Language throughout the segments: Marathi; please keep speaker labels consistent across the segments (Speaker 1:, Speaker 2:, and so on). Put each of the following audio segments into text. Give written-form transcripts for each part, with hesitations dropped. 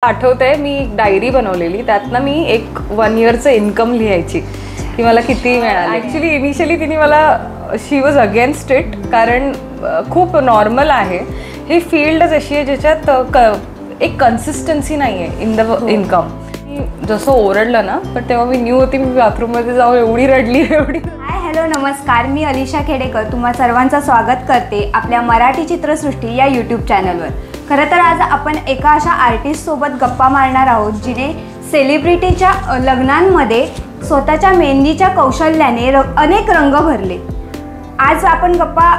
Speaker 1: आठवतंय मी एक डायरी बनवलेली, त्यातनं मी एक 1 इयरचं इन्कम लिहायची की मला किती मिळालं. ॲक्च्युली इनिशियली तिने मला शी वॉज अगेन्स्ट इट, कारण खूप नॉर्मल आहे ही फील्डच अशी आहे ज्याच्यात एक कन्सिस्टन्सी नाही आहे इन द इन्कम. जसं ओरडलं ना, पण तेव्हा मी न्यू होती, मी बाथरूममध्ये जाऊन एवढी रडली एवढी.
Speaker 2: हाय हॅलो नमस्कार, मी अलिशा खेडेकर तुम्हा सर्वांचं स्वागत करते आपल्या मराठी चित्रसृष्टी या यूट्यूब चॅनलवर. खरं तर आज आपण एका अशा आर्टिस्टसोबत गप्पा मारणार आहोत जिने सेलिब्रिटीच्या लग्नांमध्ये स्वतःच्या मेहंदीच्या कौशल्याने अनेक रंग भरले. आज आपण गप्पा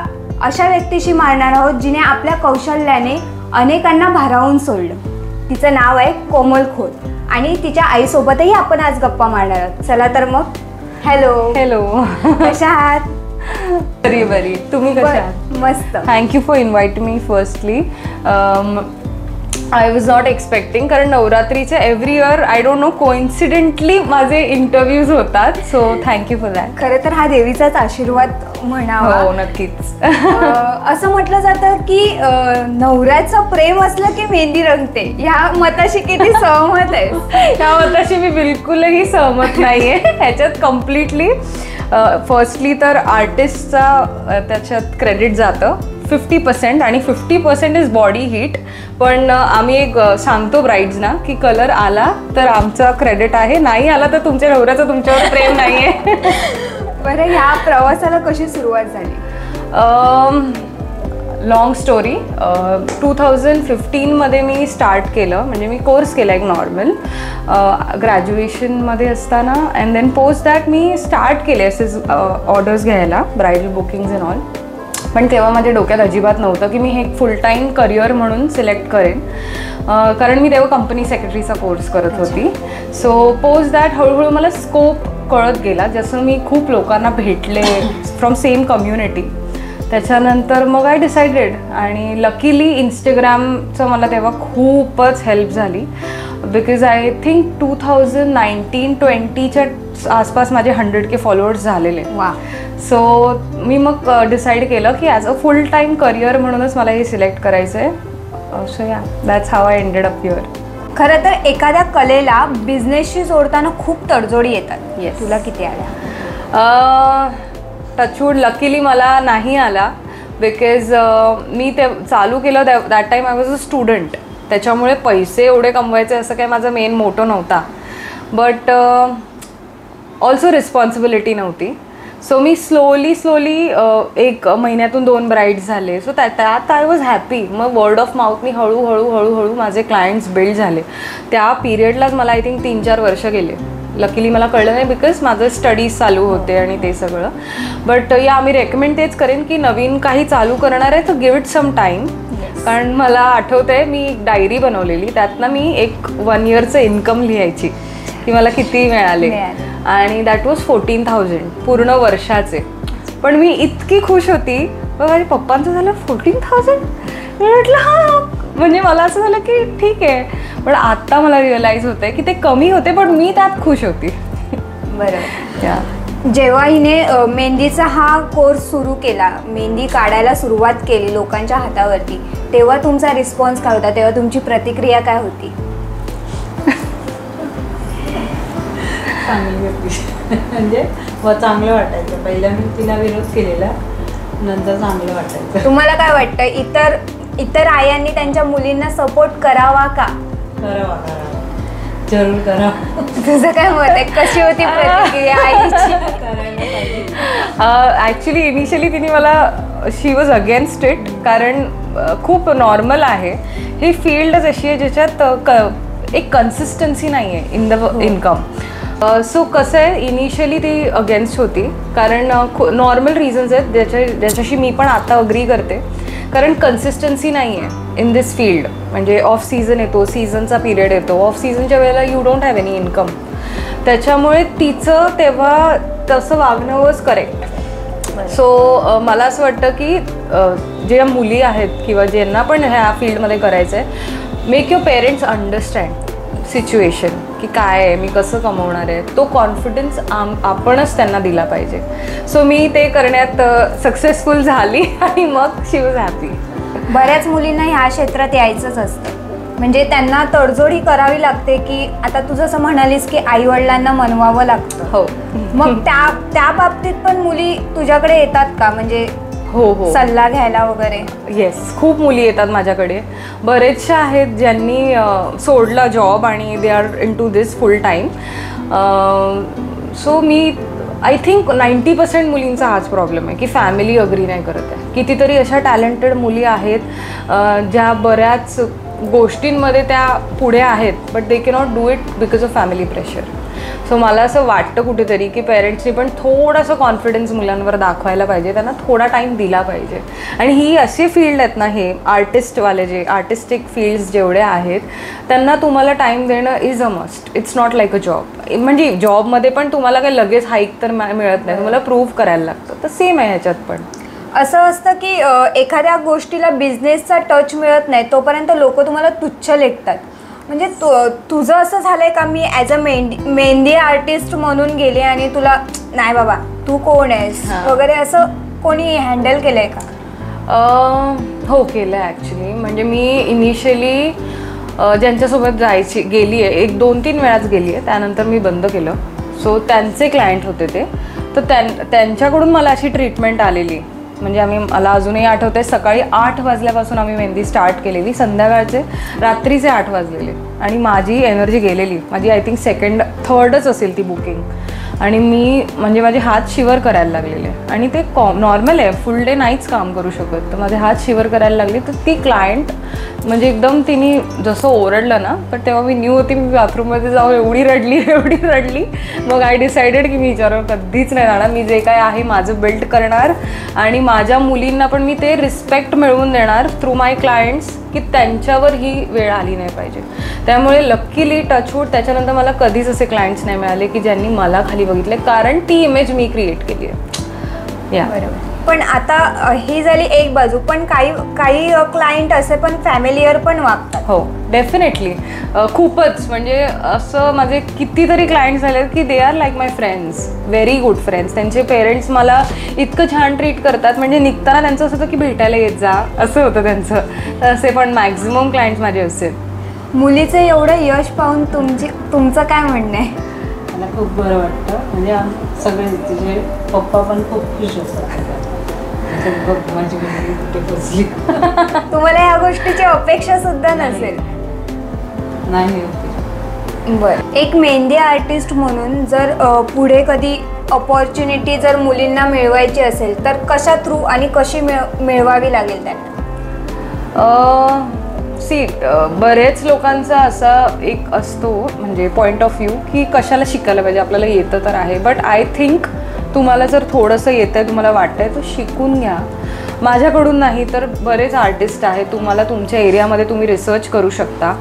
Speaker 2: अशा व्यक्तीशी मारणार आहोत जिने आपल्या कौशल्याने अनेकांना भारावून सोडलं. तिचं नाव आहे कोमल खोत आणि तिच्या आईसोबतही आपण आज गप्पा मारणार आहोत. चला तर मग. हॅलो
Speaker 1: हॅलो,
Speaker 2: कशा आहात?
Speaker 1: बरी बरी, तुम्ही कशा आहात?
Speaker 2: मस्त.
Speaker 1: Thank you for invite me firstly. I was not expecting, कारण नवरात्रीचे every year I don't know coincidentally माझे इंटरव्ह्यूज होतात, सो थँक्यू फॉर दॅट.
Speaker 2: खरं तर हा देवीचाच आशीर्वाद म्हणावा.
Speaker 1: हो नक्कीच.
Speaker 2: असं म्हटलं जातं की नवऱ्याचं प्रेम असलं की मेहंदी रंगते. ह्या मताशी किती सहमत आहे?
Speaker 1: ह्या मताशी मी बिलकुलही सहमत नाही आहे. ह्याच्यात कम्प्लिटली फर्स्टली तर आर्टिस्टचा त्याच्यात क्रेडिट जातं 50% आणि 50% इज बॉडी हीट. पण आम्ही एक सांगतो ब्राईड्सना की कलर आला तर आमचा क्रेडिट आहे, नाही आला तर तुमच्या नवऱ्याचं तुमच्यावर प्रेम नाही आहे.
Speaker 2: बरं, ह्या प्रवासाला कशी सुरुवात झाली?
Speaker 1: Long story. 2015मध्ये मी स्टार्ट केलं, म्हणजे मी कोर्स केला एक नॉर्मल ग्रॅज्युएशनमध्ये असताना. अँड देन पोस्ट दॅट मी स्टार्ट केले असेच ऑर्डर्स घ्यायला, ब्रायडल बुकिंग्स अँड ऑल. पण तेव्हा माझ्या डोक्यात अजिबात नव्हतं की मी हे फुल टाईम करिअर म्हणून सिलेक्ट करेन, कारण मी तेव्हा कंपनी सेक्रेटरीचा कोर्स करत होती. सो पोस्ट दॅट हळूहळू मला स्कोप कळत गेला, जसं मी खूप लोकांना भेटले फ्रॉम सेम कम्युनिटी. त्याच्यानंतर मग आय डिसाइडेड, आणि लकीली इंस्टाग्रामचं मला तेव्हा खूपच हेल्प झाली, बिकॉज आय थिंक 2019-20च्या आसपास माझे 100K फॉलोअर्स झालेले.
Speaker 2: वा.
Speaker 1: सो मी मग डिसाईड केलं की as a full time career म्हणूनच मला हे सिलेक्ट करायचं आहे. So yeah, that's how I ended up here.
Speaker 2: खरं तर एखाद्या कलेला बिझनेसशी जोडताना खूप तडजोडी येतात.
Speaker 1: Yes.
Speaker 2: तुला किती आल्या?
Speaker 1: टचवूड लकीली मला नाही आला, बिकॉज मी ते चालू केलं that time I was a student. त्याच्यामुळे पैसे एवढे कमवायचे असं काही माझं मेन मोटो नव्हता, बट ऑल्सो रिस्पॉन्सिबिलिटी नव्हती. सो मी स्लोली एक महिन्यातून 2 ब्राईड्स झाले. सो त्यात आय वॉज हॅपी. मग वर्ड ऑफ माउथनी हळूहळू माझे क्लायंट्स बिल्ड झाले. त्या पिरियडलाच मला आय थिंक 3-4 वर्ष गेले. लकीली मला कळलं नाही, बिकॉज माझं स्टडीज चालू होते आणि ते सगळं. बट या आम्ही रेकमेंड तेच करेन की नवीन काही चालू करणार आहे तर गिव्ह इट सम टाईम. कारण मला आठवतंय मी एक डायरी बनवलेली, त्यातनं मी एक 1 इयरचं इन्कम लिहायची की मला किती मिळाले, आणि दॅट वॉज 14,000 पूर्ण वर्षाचे. पण मी इतकी खुश होती, माझ्या पप्पांचं झालं 14,000. मी म्हटलं हां, म्हणजे मला असं झालं की ठीक आहे. पण आत्ता मला रिअलाईज होतं आहे की ते कमी होते, पण मी त्यात खुश होती.
Speaker 2: बरोबर.
Speaker 1: या
Speaker 2: जेव्हा हिने मेहंदीचा हा कोर्स सुरू केला, मेहंदी काढायला सुरुवात केली लोकांच्या हातावरती, तेव्हा तुमचा रिस्पॉन्स काय होता? तेव्हा तुमची प्रतिक्रिया काय होती?
Speaker 3: चांगली होती. म्हणजे चांगलं वाटायचं. पहिला मी तिला विरोध केलेला, नंतर चांगलं वाटायचं.
Speaker 2: तुम्हाला काय वाटतं, इतर आयांनी त्यांच्या मुलींना सपोर्ट करावा का?
Speaker 3: करावा, जरूर करा.
Speaker 2: तुझं काय मत आहे? कशी होती प्रतिक्रिया आईची?
Speaker 3: करायला पाहिजे.
Speaker 1: ॲक्च्युली इनिशियली तिने मला शी वॉज अगेन्स्ट इट, कारण खूप नॉर्मल आहे ही फील्डच अशी आहे ज्याच्यात एक कन्सिस्टन्सी नाही आहे इन द इन्कम. सो कसं आहे, इनिशियली ती अगेन्स्ट होती, कारण नॉर्मल रिझन्स आहेत ज्याच्याशी मी पण आता अग्री करते. कारण कन्सिस्टन्सी नाही आहे इन दिस फील्ड. म्हणजे ऑफ सीझन येतो, सीझनचा पिरियड येतो, ऑफ सीझनच्या वेळेला you don't have any income. त्याच्यामुळे तिचं तेव्हा तसं वागणं वॉज करेक्ट. सो मला असं वाटतं की ज्या मुली आहेत किंवा ज्यांना पण ह्या फील्डमध्ये करायचं आहे, make your parents understand situation की काय आहे, मी कसं कमवणार आहे. तो कॉन्फिडन्स आपणच त्यांना दिला पाहिजे. सो मी ते करण्यात सक्सेसफुल झाली आणि मग शी वॉज हॅपी.
Speaker 2: बऱ्याच मुलींना ह्या क्षेत्रात यायचंच असतं, म्हणजे त्यांना तडजोड ही करावी लागते की आता तू जसं म्हणालीस की आई वडिलांना मनवावं लागतं.
Speaker 1: हो
Speaker 2: मग त्या बाबतीत पण मुली तुझ्याकडे येतात का, म्हणजे
Speaker 1: हो
Speaker 2: सल्ला घ्यायला वगैरे?
Speaker 1: येस, खूप मुली येतात माझ्याकडे. बरेचशा आहेत ज्यांनी सोडला जॉब आणि they are into this full time. So मी आय थिंक 90% मुलींचा हाच प्रॉब्लेम आहे की फॅमिली अग्री नाही करत आहे. कितीतरी अशा टॅलेंटेड मुली आहेत ज्या बऱ्याच गोष्टींमध्ये त्या पुढे आहेत, but they cannot do it because of family pressure. So मला असं वाटतं कुठेतरी की पेरेंट्सनी पण थोडंसं कॉन्फिडन्स मुलांवर दाखवायला पाहिजे, त्यांना थोडा टाईम दिला पाहिजे. आणि ही अशी फील्ड आहेत ना, हे आर्टिस्टवाले जे आर्टिस्टिक फील्ड्स जेवढे आहेत त्यांना तुम्हाला टाईम देणं is a must. It's not like a job. म्हणजे जॉबमध्ये पण तुम्हाला काही लगेच हाईक तर मिळत नाही, तुम्हाला प्रूव्ह करायला लागतं. तर सेम आहे ह्याच्यात पण.
Speaker 2: असं असतं की एखाद्या गोष्टीला बिझनेसचा टच मिळत नाही तोपर्यंत लोक तुम्हाला तुच्छ लेखतात. म्हणजे तुझं असं झालंय का, मी ॲज अ मेहंदी आर्टिस्ट म्हणून गेले आणि तुला नाही बाबा तू कोण आहेस वगैरे असं कोणी हँडल केलंय का?
Speaker 1: हो केलं आहे ॲक्च्युली. म्हणजे मी इनिशियली ज्यांच्यासोबत गेली आहे 1-2-3 वेळाच गेली आहे, त्यानंतर मी बंद केलं. सो त्यांचे क्लायंट होते ते, तर त्यांच्याकडून मला अशी ट्रीटमेंट आलेली. म्हणजे मला अजूनही आठवतं आहे, सकाळी 8 वाजल्यापासून आम्ही मेहंदी स्टार्ट केलेली, संध्याकाळचे रात्रीचे 8 वाजलेले आणि माझी एनर्जी गेलेली. माझी आय थिंक 2nd-3rd असेल ती बुकिंग. आणि मी म्हणजे माझे हात शिवर करायला लागलेले. आणि ते नॉर्मल आहे, फुल डे नाहीच काम करू शकत, तर माझे हात शिवर करायला लागले. तर ती क्लायंट म्हणजे एकदम तिने जसं ओरडलं ना, तर तेव्हा मी न्यू होती, मी बाथरूममध्ये जाऊन एवढी रडली. मग आय डिसाइडेड की मी विचारावर कधीच नाही जाणार. मी जे काय आहे माझं बिल्ड करणार आणि माझ्या मुलींना पण मी ते रिस्पेक्ट मिळवून देणार थ्रू माय क्लायंट्स, की त्यांच्यावर ही वेळ आली नाही पाहिजे. त्यामुळे लकीली टचवूड त्याच्यानंतर मला कधीच असे क्लायंट्स नाही मिळाले की ज्यांनी मला खाली बघितले, कारण ती इमेज मी क्रिएट केली आहे. या
Speaker 2: बरोबर. पण आता ही झाली एक बाजू, पण काही क्लायंट असे पण फॅमिलीयर पण वागतात.
Speaker 1: हो डेफिनेटली, खूपच. म्हणजे असं माझे कितीतरी क्लायंट्स झाले की they are like my friends, very good friends. त्यांचे पेरेंट्स मला इतकं छान ट्रीट करतात, म्हणजे निघताना त्यांचं असं होतं की भेटायला येत जा, असं होतं त्यांचं. तर असे पण मॅक्झिमम क्लायंट्स माझे असे.
Speaker 2: मुलीचं एवढं यश पाहून तुमचं काय म्हणणं आहे?
Speaker 3: मला खूप बरं वाटतं. म्हणजे सगळे तिचे पप्पा पण खूप खुश असतात. माझी मुलगी कुठे पोचली.
Speaker 2: तुम्हाला या गोष्टीची अपेक्षा सुद्धा नसेल?
Speaker 3: नाही.
Speaker 2: बरं, एक मेहंदी आर्टिस्ट म्हणून जर पुढे कधी अपॉर्च्युनिटी जर मुलींना मिळवायची असेल तर कशा थ्रू आणि कशी मिळवावी लागेल त्यांना?
Speaker 1: बरेच लोकांचा असा एक असतो म्हणजे पॉईंट ऑफ व्ह्यू की कशाला शिकायला पाहिजे, आपल्याला येतं तर आहे. बट आय थिंक तुम्हाला जर थोडंसं येतं आहे, तुम्हाला वाटतं आहे, तर शिकून घ्या. माझ्याकडून नाही तर बरेच आर्टिस्ट आहेत, तुम्हाला तुमच्या एरियामध्ये तुम्ही रिसर्च करू शकता.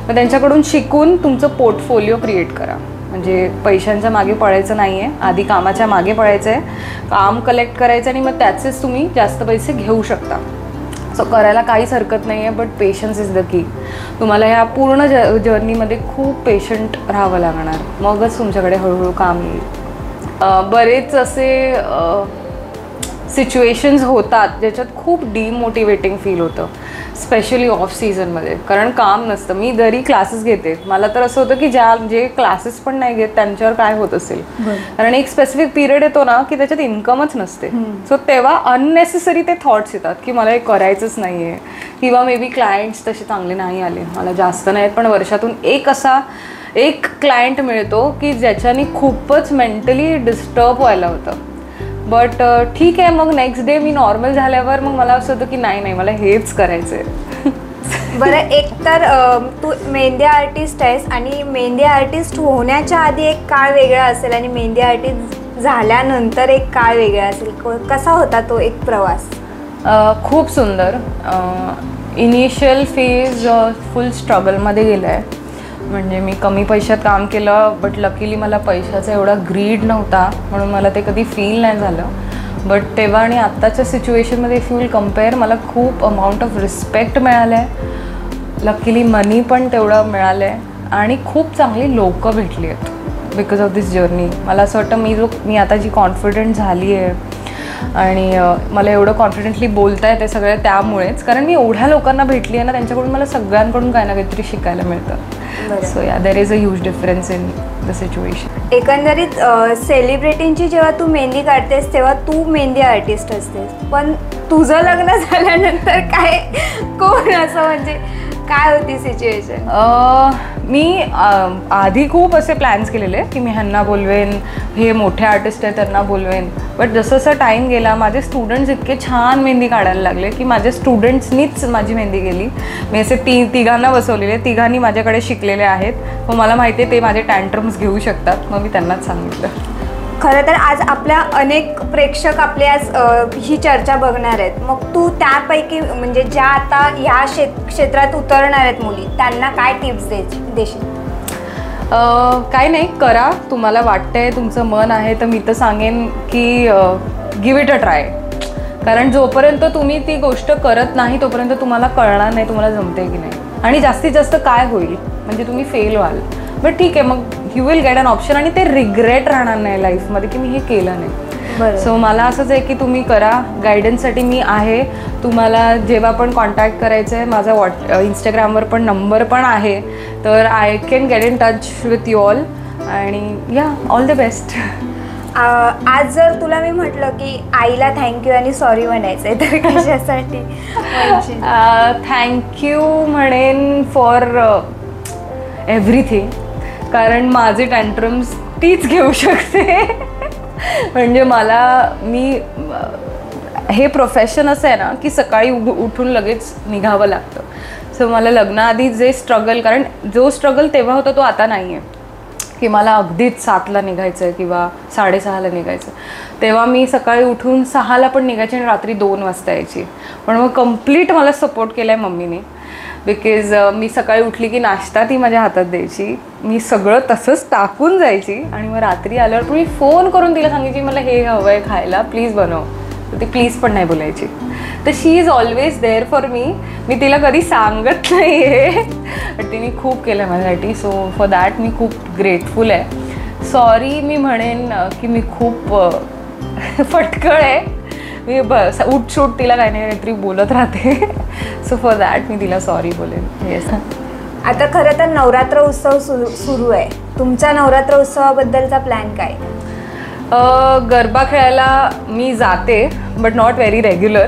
Speaker 1: मग त्यांच्याकडून शिकून तुमचं पोर्टफोलिओ क्रिएट करा. म्हणजे पैशांच्या मागे पळायचं नाही आहे, आधी कामाच्या मागे पळायचं आहे, काम कलेक्ट करायचं आणि मग त्याचेच तुम्ही जास्त पैसे घेऊ शकता. सो करायला काहीच हरकत नाही आहे, but patience is the key. तुम्हाला ह्या पूर्ण जर्नीमध्ये खूप पेशंट राहावं लागणार, मगच तुमच्याकडे हळूहळू काम येईल. बरेच असे सिच्युएशन्स होतात ज्याच्यात खूप डिमोटिवेटिंग फील होतं, स्पेशली ऑफ सीझनमध्ये, कारण काम नसतं. मी जरी क्लासेस घेते, मला तर असं होतं की जे क्लासेस पण नाही घेत त्यांच्यावर काय होत असेल, कारण एक स्पेसिफिक पिरियड येतो ना की त्याच्यात इन्कमच नसते. सो तेव्हा अननेसेसरी ते थॉट्स येतात की मला हे करायचंच नाही आहे, किंवा मे बी क्लायंट्स तसे चांगले नाही आले, मला जास्त नाहीत पण वर्षातून एक क्लायंट मिळतो की ज्याच्याने खूपच मेंटली डिस्टर्ब व्हायला होतं. बट ठीक आहे, मग नेक्स्ट डे मी नॉर्मल झाल्यावर मग मला असं होतं की नाही मला हेच करायचं आहे.
Speaker 2: बरं, एक तर तू मेहंदी आर्टिस्ट आहेस आणि मेहंदी आर्टिस्ट होण्याच्या आधी एक काळ वेगळा असेल आणि मेहंदी आर्टिस्ट झाल्यानंतर एक काळ वेगळा असेल. कसा होता तो एक प्रवास?
Speaker 1: खूप सुंदर. इनिशियल फेज फुल स्ट्रगलमध्ये गेला आहे. म्हणजे मी कमी पैशात काम केलं, बट लकीली मला पैशाचा एवढा ग्रीड नव्हता म्हणून मला ते कधी फील नाही झालं. बट तेव्हा आणि आत्ताच्या सिच्युएशनमध्ये इफ यू विल कम्पेअर, मला खूप अमाऊंट ऑफ रिस्पेक्ट मिळालं आहे. लकीली मनी पण तेवढं मिळालं आहे आणि खूप चांगली लोकं भेटली आहेत बिकॉज ऑफ दिस जर्नी. मला असं वाटतं मी आता जी कॉन्फिडंट झाली आहे, आणि मला एवढं कॉन्फिडेंटली बोलता येते सगळं त्यामुळेच, कारण मी एवढ्या लोकांना भेटली आहे ना, त्यांच्याकडून मला सगळ्यांकडून काही ना काहीतरी शिकायला मिळतं. सो या there is a huge difference in the situation.
Speaker 2: एकंदरीत सेलिब्रिटींची जेव्हा तू मेहंदी काढतेस तेव्हा तू मेहंदी आर्टिस्ट असतेस, पण तुझं लग्न झाल्यानंतर काय कोण असं म्हणजे काय होती सिच्युएशन?
Speaker 1: मी आधी खूप असे प्लॅन्स केलेले की मी ह्यांना बोलवेन, हे मोठे आर्टिस्ट आहेत त्यांना बोलवेन, बट जसं जसं टाईम गेला माझे स्टुडंट्स इतके छान मेहंदी काढायला लागले की माझ्या स्टुडंट्सनीच माझी मेहंदी केली. मी असे तिघांना बसवलेले, तिघांनी माझ्याकडे शिकलेले आहेत, मग मला माहिती आहे ते माझे टँट्रम्स घेऊ शकतात, मग मी त्यांनाच सांगितलं.
Speaker 2: खरं तर आज आपल्या अनेक प्रेक्षक आपल्या ही चर्चा बघणार आहेत, मग तू त्यापैकी म्हणजे ज्या आता ह्या क्षेत्रात उतरणार आहेत मुली, त्यांना काय टिप्स देशील?
Speaker 1: काय नाही, करा, तुम्हाला वाटतंय, तुमचं मन आहे तर मी तर सांगेन की गिव्ह इट अ ट्राय. कारण जोपर्यंत तुम्ही ती गोष्ट करत नाही तोपर्यंत तुम्हाला कळणार नाही तुम्हाला जमते की नाही, आणि जास्तीत जास्त काय होईल म्हणजे तुम्ही फेल व्हाल, बट ठीक आहे, मग you will get an option आणि ते रिग्रेट राहणार नाही लाईफमध्ये की मी हे केलं नाही. सो मला असंच आहे की तुम्ही करा, गायडन्ससाठी मी आहे. तुम्हाला जेव्हा पण कॉन्टॅक्ट करायचं आहे माझा इंस्टाग्रामवर पण नंबर पण आहे, तर I can get in touch with you all, आणि या ऑल द बेस्ट.
Speaker 2: आज जर तुला मी म्हटलं की आईला थँक्यू आणि सॉरी म्हणायचं आहे तर कशासाठी?
Speaker 1: थँक्यू म्हणेन फॉर एव्हरीथिंग, कारण माझे टँट्रम्स तीच घेऊ शकते. म्हणजे मी हे प्रोफेशन असं आहे ना की सकाळी उठून लगेच निघावं लागतं. सो मला लग्नाआधी जे स्ट्रगल, कारण जो स्ट्रगल तेव्हा होता तो आता नाही आहे की मला अगदीच 7ला निघायचं आहे किंवा 6:30ला निघायचं. तेव्हा मी सकाळी उठून 6ला पण निघायची आणि रात्री 2 वाजता यायची. पण मग कम्प्लीट मला सपोर्ट केला आहे मम्मीने, बिकॉज मी सकाळी उठली की नाश्ता ती माझ्या हातात द्यायची, मी सगळं तसंच टाकून जायची, आणि मग रात्री आल्यावर पण मी फोन करून तिला सांगायची मला हे हवं आहे खायला, प्लीज बनव. तर ती प्लीज पण नाही बोलायची. तर she is always there for me. मी तिला कधी सांगत नाही आहे, पण तिने खूप केलं आहे माझ्यासाठी. सो फॉर दॅट मी खूप ग्रेटफुल आहे. सॉरी मी म्हणेन की मी खूप फटकळ आहे, मी बस उठसूट तिला काही नाही काहीतरी बोलत राहते. सो फॉर दॅट मी तिला सॉरी बोलेन. येस.
Speaker 2: आता खरं तर नवरात्र उत्सव सुरू आहे, तुमच्या नवरात्र उत्सवाबद्दलचा प्लॅन काय?
Speaker 1: गरबा खेळायला मी जाते, बट नॉट व्हेरी रेग्युलर.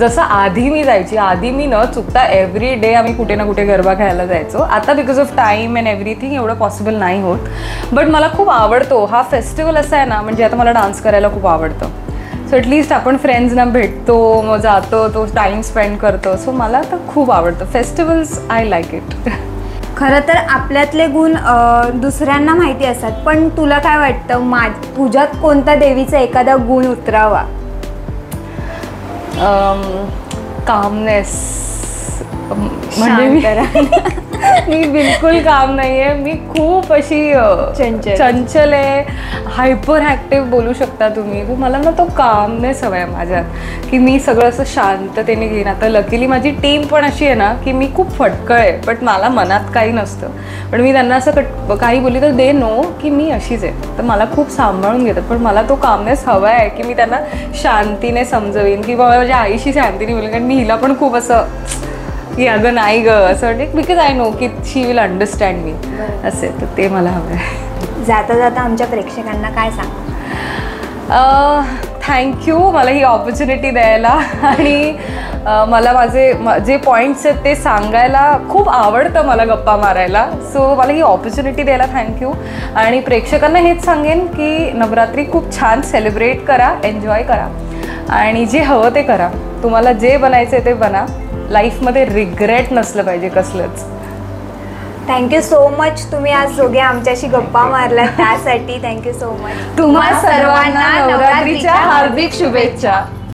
Speaker 1: जसं आधी मी जायची, आधी मी न चुकता एव्हरी डे आम्ही कुठे ना कुठे गरबा खेळायला जायचो. आता because of time and everything एवढं पॉसिबल नाही होत, बट मला खूप आवडतो हा फेस्टिवल. असा आहे ना, म्हणजे आता मला डान्स करायला खूप आवडतं. सो ॲटलिस्ट आपण फ्रेंड्सना भेटतो, मग जातो, तो टाईम स्पेंड करतो. सो मला तर खूप आवडतं फेस्टिवल्स, आय लाईक इट.
Speaker 2: खरं तर आपल्यातले गुण दुसऱ्यांना माहिती असतात, पण तुला काय वाटतं तुझ्यात कोणता देवीचा एखादा गुण उतरावा?
Speaker 1: कामनेस. म्हणजे मी बिलकुल काम नाही आहे, मी खूप अशी चंचल आहे, हायपर ॲक्टिव्ह बोलू शकता तुम्ही. मला ना तो कामनेस हवा आहे माझ्यात, की मी सगळं असं शांततेने घेईन. आता लकीली माझी टीम पण अशी आहे ना की मी खूप फटकळ आहे, बट मला मनात काही नसतं, पण मी त्यांना असं काही बोलली तर दे नो की मी अशीच आहे, तर मला खूप सांभाळून घेतात. पण मला तो कामनेस हवा आहे की मी त्यांना शांतीने समजवीन, किंवा माझ्या आईशी शांतीने बोलेन, कारण मी हिला पण खूप असं की अगं नाही ग असं वाटते, बिकॉज आय नो की शी विल अंडरस्टँड मी असे. तर ते मला हवं आहे.
Speaker 2: जाता जाता आमच्या प्रेक्षकांना काय सांग?
Speaker 1: थँक्यू मला ही ऑपॉर्च्युनिटी द्यायला, आणि मला माझे जे पॉईंट्स आहेत ते सांगायला खूप आवडतं मला गप्पा मारायला. सो मला ही ऑपॉर्च्युनिटी द्यायला थँक्यू. आणि प्रेक्षकांना हेच सांगेन की नवरात्री खूप छान सेलिब्रेट करा, एन्जॉय करा, आणि जे हवं ते करा. तुम्हाला जे बनायचं आहे ते बना. लाईफमध्ये रिग्रेट नसलं पाहिजे कसलंच.
Speaker 2: Thank you so much. तुम्ही आज दोघे आमच्याशी गप्पा मारला त्यासाठी थँक्यू सो मच.
Speaker 1: तुम्हा सर्वांना नवरात्रीच्या हार्दिक शुभेच्छा.